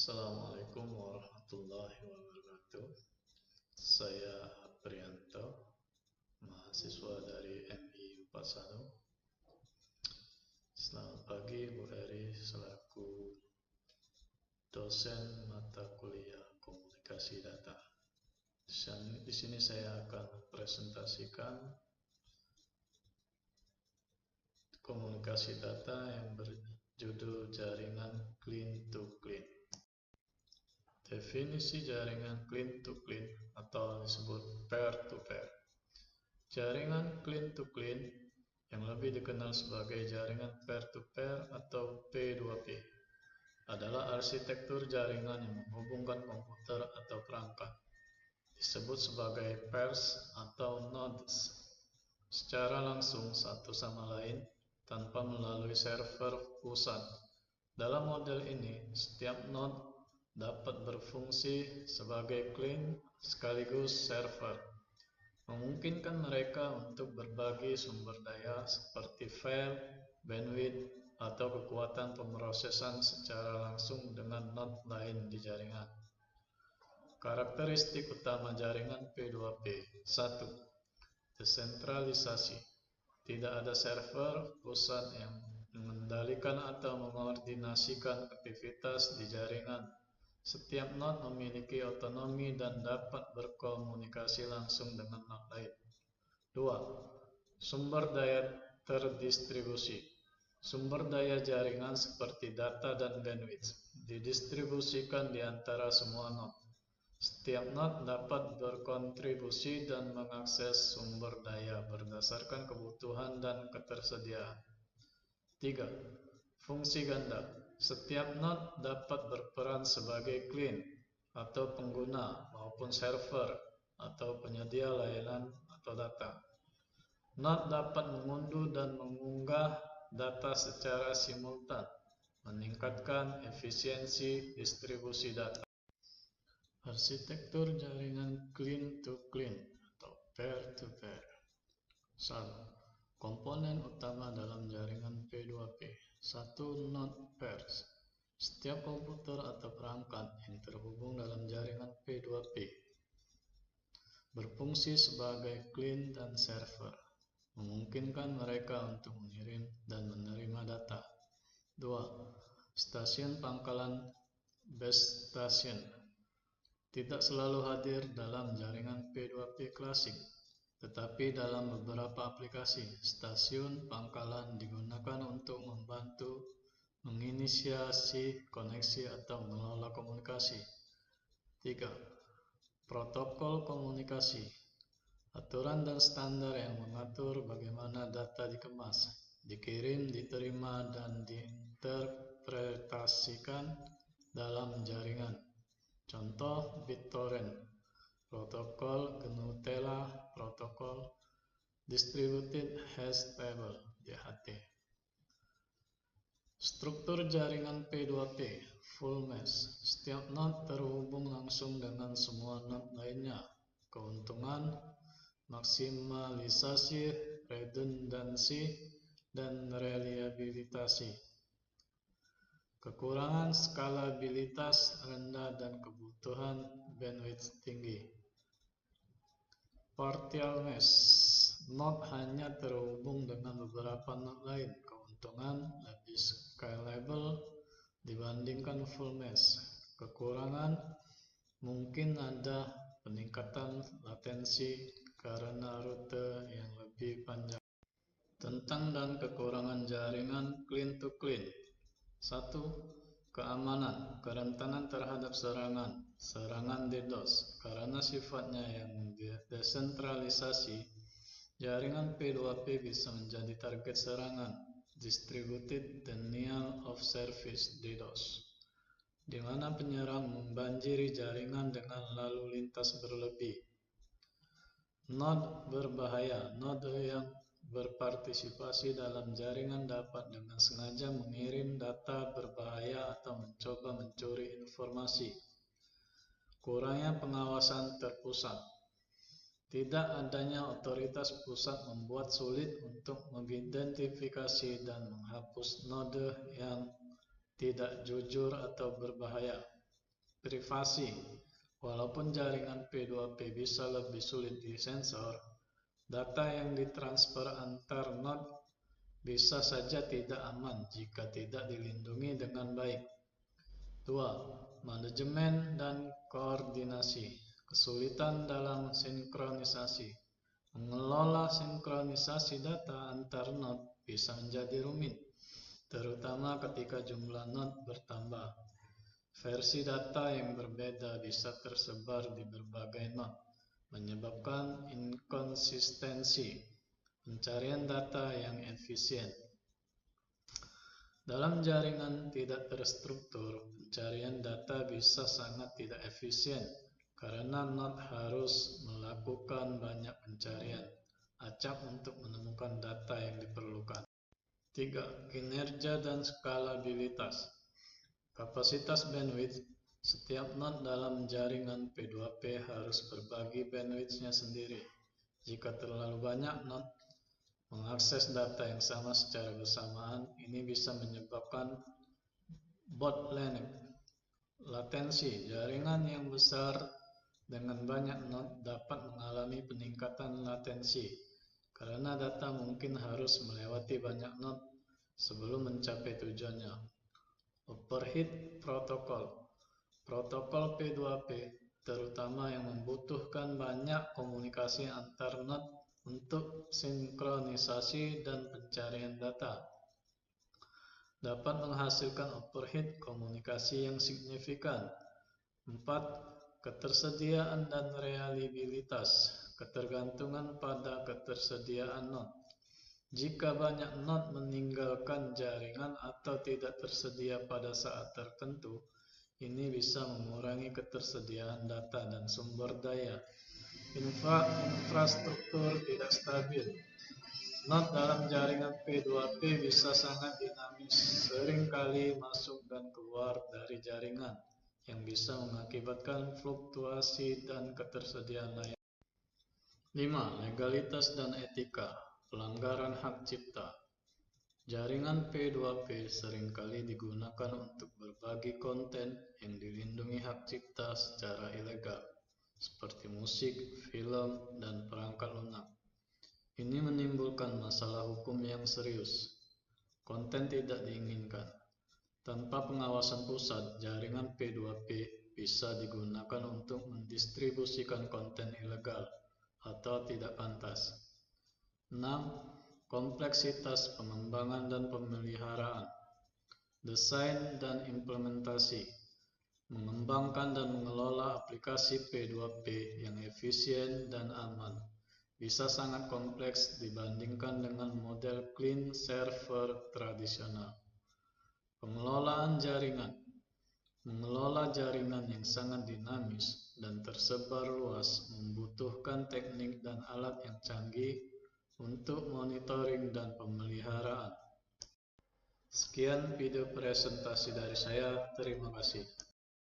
Assalamualaikum warahmatullahi wabarakatuh. Saya Aprianto, mahasiswa dari MI 41. Selamat pagi Bu Eri selaku dosen mata kuliah komunikasi data. Di sini saya akan mempresentasikan komunikasi data yang berjudul jaringan clean to clean. Definisi jaringan clean to clean atau disebut peer-to-peer. Jaringan clean to clean yang lebih dikenal sebagai jaringan peer-to-peer atau P2P adalah arsitektur jaringan yang menghubungkan komputer atau perangkat, disebut sebagai pairs atau nodes, secara langsung satu sama lain tanpa melalui server pusat. Dalam model ini, setiap node dapat berfungsi sebagai client sekaligus server, memungkinkan mereka untuk berbagi sumber daya seperti file, bandwidth, atau kekuatan pemrosesan secara langsung dengan node lain di jaringan. Karakteristik utama jaringan P2P. 1. Desentralisasi. Tidak ada server pusat yang mengendalikan atau mengoordinasikan aktivitas di jaringan. Setiap node memiliki otonomi dan dapat berkomunikasi langsung dengan node lain. 2. Sumber daya terdistribusi. Sumber daya jaringan seperti data dan bandwidth didistribusikan di antara semua node. Setiap node dapat berkontribusi dan mengakses sumber daya berdasarkan kebutuhan dan ketersediaan. 3. Fungsi ganda. Setiap node dapat berperan sebagai client atau pengguna maupun server atau penyedia layanan atau data. Node dapat mengunduh dan mengunggah data secara simultan, meningkatkan efisiensi distribusi data. Arsitektur jaringan clean to clean atau peer to peer. 1. Komponen utama dalam jaringan P2P. 1. Node pairs. Setiap komputer atau perangkat yang terhubung dalam jaringan P2P berfungsi sebagai client dan server, memungkinkan mereka untuk mengirim dan menerima data. 2. Stasiun pangkalan base station tidak selalu hadir dalam jaringan P2P klasik, tetapi dalam beberapa aplikasi, stasiun pangkalan digunakan untuk membantu menginisiasi koneksi atau mengelola komunikasi. 3. Protokol komunikasi. Aturan dan standar yang mengatur bagaimana data dikemas, dikirim, diterima, dan diinterpretasikan dalam jaringan. Contoh BitTorrent, protokol GNU protokol Distributed Hash Table (DHT). Struktur jaringan P2P full mesh. Setiap node terhubung langsung dengan semua node lainnya. Keuntungan: maksimalisasi redundansi dan reliabilitasi. Kekurangan: skalabilitas rendah dan kebutuhan bandwidth tinggi. Partial mesh. Node hanya terhubung dengan beberapa node lain. Keuntungan: lebih scalable dibandingkan full mesh. Kekurangan: mungkin ada peningkatan latensi karena rute yang lebih panjang. Tentang dan kekurangan jaringan clean to clean. 1. Keamanan, kerentanan terhadap serangan DDoS. Karena sifatnya yang desentralisasi, jaringan P2P bisa menjadi target serangan Distributed Denial of Service (DDoS), di mana penyerang membanjiri jaringan dengan lalu lintas berlebih. Node berbahaya. Node yang berpartisipasi dalam jaringan dapat dengan sengaja mengirim data berbahaya atau mencoba mencuri informasi. Kurangnya pengawasan terpusat. Tidak adanya otoritas pusat membuat sulit untuk mengidentifikasi dan menghapus node yang tidak jujur atau berbahaya. privasi. Walaupun jaringan P2P bisa lebih sulit disensor, data yang ditransfer antar node bisa saja tidak aman jika tidak dilindungi dengan baik. 2. Manajemen dan koordinasi. Kesulitan dalam sinkronisasi. Mengelola sinkronisasi data antar node bisa menjadi rumit, terutama ketika jumlah node bertambah. Versi data yang berbeda bisa tersebar di berbagai node, menyebabkan inkonsistensi. Pencarian data yang efisien. Dalam jaringan tidak terstruktur, pencarian data bisa sangat tidak efisien karena node harus melakukan banyak pencarian acak untuk menemukan data yang diperlukan. 3. Kinerja dan skalabilitas. Kapasitas bandwidth. Setiap node dalam jaringan P2P harus berbagi bandwidth-nya sendiri. Jika terlalu banyak node mengakses data yang sama secara bersamaan, ini bisa menyebabkan bottleneck, latensi. Jaringan yang besar dengan banyak node dapat mengalami peningkatan latensi karena data mungkin harus melewati banyak node sebelum mencapai tujuannya. Overhead protokol. Protokol P2P, terutama yang membutuhkan banyak komunikasi antar node untuk sinkronisasi dan pencarian data, dapat menghasilkan overhead komunikasi yang signifikan. 4. Ketersediaan dan reliabilitas. Ketergantungan pada ketersediaan node. Jika banyak node meninggalkan jaringan atau tidak tersedia pada saat tertentu, ini bisa mengurangi ketersediaan data dan sumber daya. Infrastruktur tidak stabil. Node dalam jaringan P2P bisa sangat dinamis, seringkali masuk dan keluar dari jaringan, yang bisa mengakibatkan fluktuasi dan ketersediaan layanan. 5. Legalitas dan etika. Pelanggaran hak cipta. Jaringan P2P seringkali digunakan untuk berbagi konten yang dilindungi hak cipta secara ilegal, seperti musik, film, dan perangkat lunak. Ini menimbulkan masalah hukum yang serius. Konten tidak diinginkan. Tanpa pengawasan pusat, jaringan P2P bisa digunakan untuk mendistribusikan konten ilegal atau tidak pantas. 6. Kompleksitas pengembangan dan pemeliharaan. Desain dan implementasi. Mengembangkan dan mengelola aplikasi P2P yang efisien dan aman bisa sangat kompleks dibandingkan dengan model client server tradisional. Pengelolaan jaringan. Mengelola jaringan yang sangat dinamis dan tersebar luas membutuhkan teknik dan alat yang canggih untuk monitoring dan pemeliharaan. Sekian video presentasi dari saya, terima kasih.